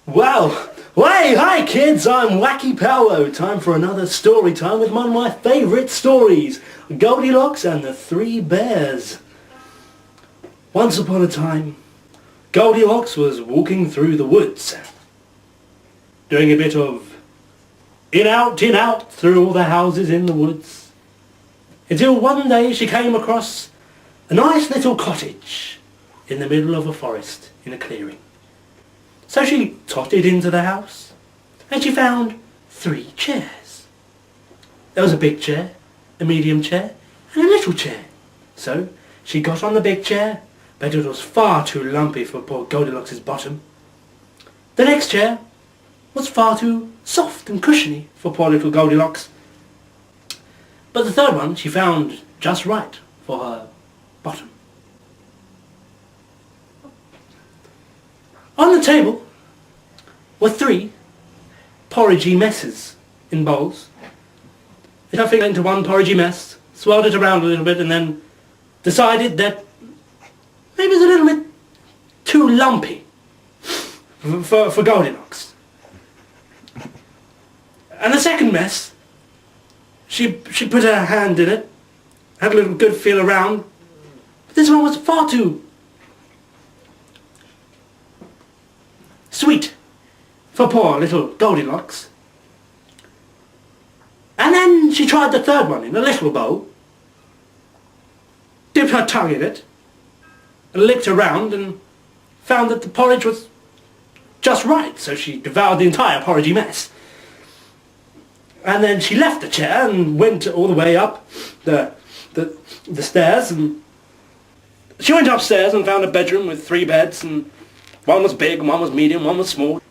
Wow! Hey, hi kids, I'm Wacky Paolo. Time for another story time with one of my favourite stories, Goldilocks and the Three Bears. Once upon a time, Goldilocks was walking through the woods, doing a bit of in out through all the houses in the woods, until one day she came across a nice little cottage in the middle of a forest in a clearing. So she trotted into the house and she found 3 chairs. There was a big chair, a medium chair and a little chair. So she got on the big chair, but it was far too lumpy for poor Goldilocks' bottom. The next chair was far too soft and cushiony for poor little Goldilocks. But the third one she found just right for her bottom. On the table were 3 porridgey messes in bowls. It got into one porridgey mess, swirled it around a little bit and then decided that maybe it's a little bit too lumpy for Goldilocks. And the second mess, she put her hand in it, had a little good feel around, but this one was far too sweet for poor little Goldilocks. And then she tried the third one in a little bowl, dipped her tongue in it, and licked around and found that the porridge was just right, so she devoured the entire porridgey mess. And then she left the chair and went all the way up the stairs, and she went upstairs and found a bedroom with 3 beds, and one was big, one was medium, one was small.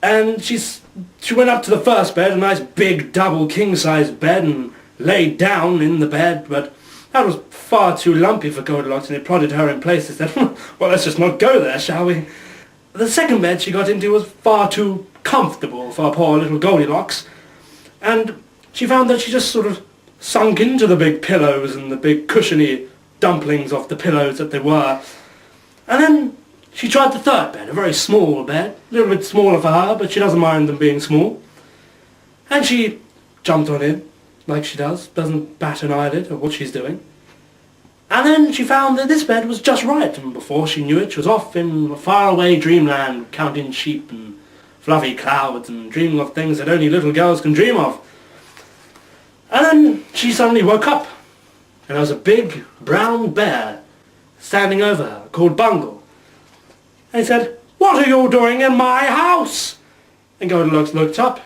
And she went up to the first bed, a nice big double king-size bed, and laid down in the bed, but that was far too lumpy for Goldilocks, and it prodded her in places that, well, let's just not go there, shall we? The second bed she got into was far too comfortable for poor little Goldilocks, and she found that she just sort of sunk into the big pillows and the big cushiony dumplings off the pillows that they were. And then she tried the third bed, a very small bed, a little bit smaller for her, but she doesn't mind them being small. And she jumped on in, like she does, doesn't bat an eyelid at what she's doing. And then she found that this bed was just right, and before she knew it, she was off in a faraway dreamland, counting sheep and fluffy clouds and dreaming of things that only little girls can dream of. And then she suddenly woke up, and there was a big brown bear standing over her, called Bungle. And he said, "What are you doing in my house?" And Goldilocks looked up,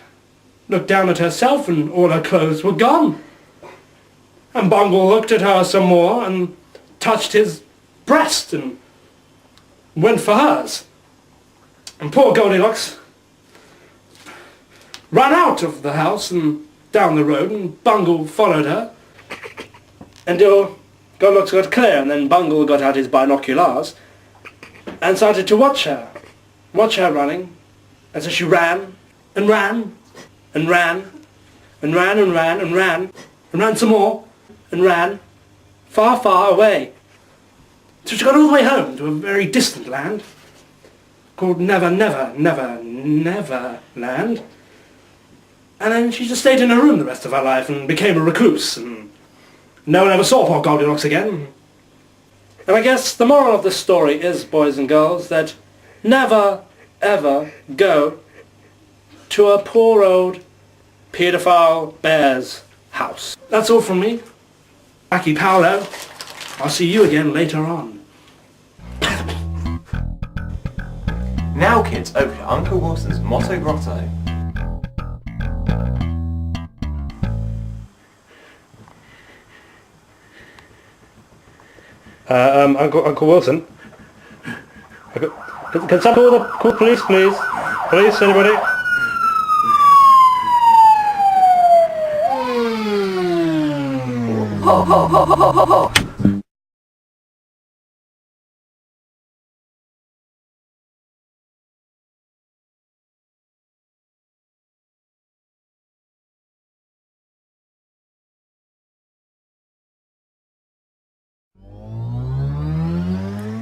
looked down at herself, and all her clothes were gone. And Bungle looked at her some more and touched his breast and went for hers. And poor Goldilocks ran out of the house and down the road, and Bungle followed her until Goldilocks got clear, and then Bungle got out his binoculars and started to watch her running. And so she ran and ran and ran and ran and ran and ran and ran some more and ran far, far away. So she got all the way home to a very distant land called Never, Never, Never, Never Land. And then she just stayed in her room the rest of her life and became a recluse, and no one ever saw poor Goldilocks again. And I guess the moral of this story is, boys and girls, that never, ever go to a poor old paedophile bear's house. That's all from me. Wacky Paolo. I'll see you again later on. Now kids, over to Uncle Wilson's Motto Grotto. Uncle Wilson? Can someone call the police, please? Police, anybody? Ho, ho, ho, ho, ho, ho, ho.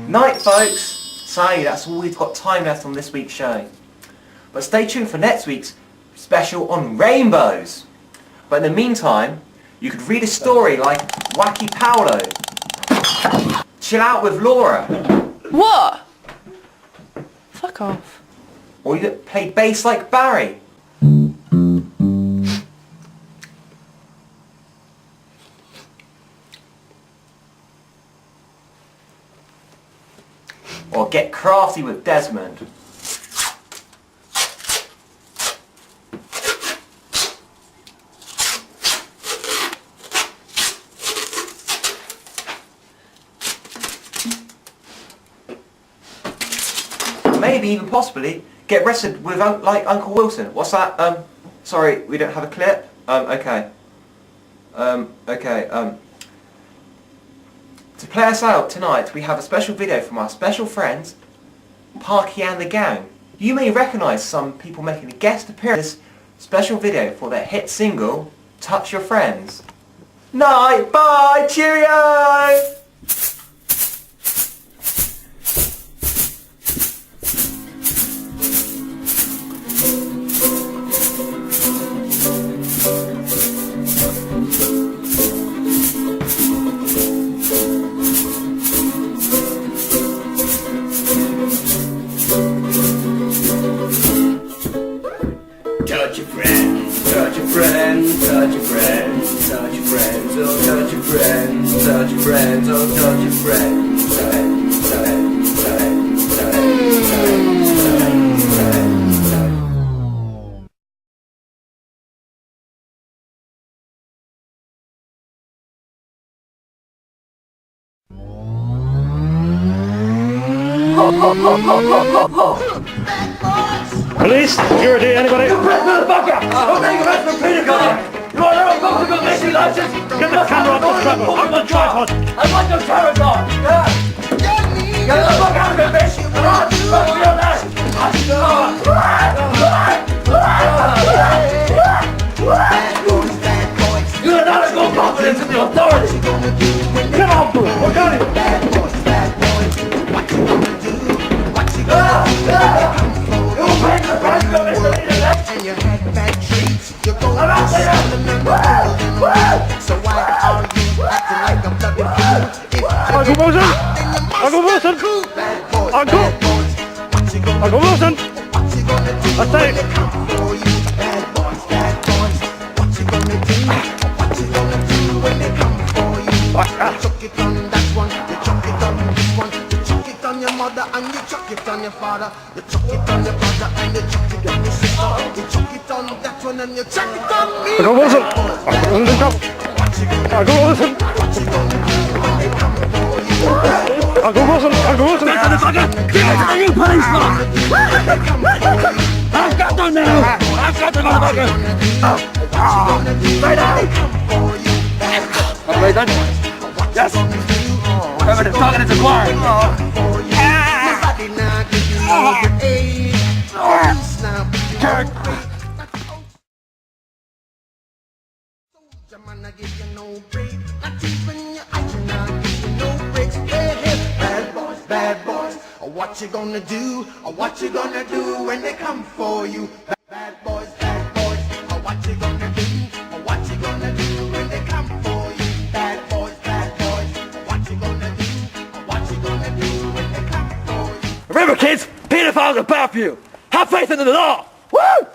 Night folks! So that's all we've got time left on this week's show. But stay tuned for next week's special on rainbows. But in the meantime, you could read a story like Wacky Paolo, Chill Out with Laura, What? Fuck off. or you could play bass like Barry. Or get crafty with Desmond. Maybe even possibly get arrested with like Uncle Wilson. What's that? Sorry, we don't have a clip. Okay. To play us out tonight, we have a special video from our special friends, Parky and the Gang. You may recognise some people making a guest appearance in this special video for their hit single, Touch Your Friends. Night, bye, cheerio! Touch your friends, touch your friends, touch your friends, touch your friends, oh touch your friends, touch your friends, oh touch your friends, Police? Security? Anybody? Get the camera off the tripod! Off the tripod! I want your cameras on! Get the fuck out of here, bitch! Come on! Fuck me on that! You are not a good confidence in the authority! Come on, bro! We're going! And you had bad treats. You're going to sell them and so why are you acting like a bloody fool? Uncle Wilson! Uncle Wilson! Bad boys, Uncle! bad boys. What you gonna Uncle Wilson! What you gonna do I say- when they come for you? Bad boys, bad boys. What you gonna do? What you gonna do when they come for you? You chuck it on that one, you chuck it on this one, you chuck it on your mother and you chuck it on your father, you chuck it on your brother and you chuck it on your sister, you chuck it on that one and you chuck it on me. Uncle Wilson! Bad boys, bad Uncle Wilson, come! what you gonna Uncle Wilson! What you gonna do when they come for you? Uncle Wilson! Uncle Wilson! Give it to the new policeman! I've got them now! I've got them, motherfucker! Stay down! Lay down. Yes! Remember the talking is acquired! Man, I give you no break. Not even your eyes, and I give you no breaks. Hey, hey, bad boys, bad boys. What you gonna do? What you gonna do when they come for you? Bad boys, bad boys. What you gonna do? What you gonna do when they come for you? Bad boys, what you gonna do? What you gonna do when they come for you? Remember kids, pedophiles are bad for you! Have faith in the law! Woo!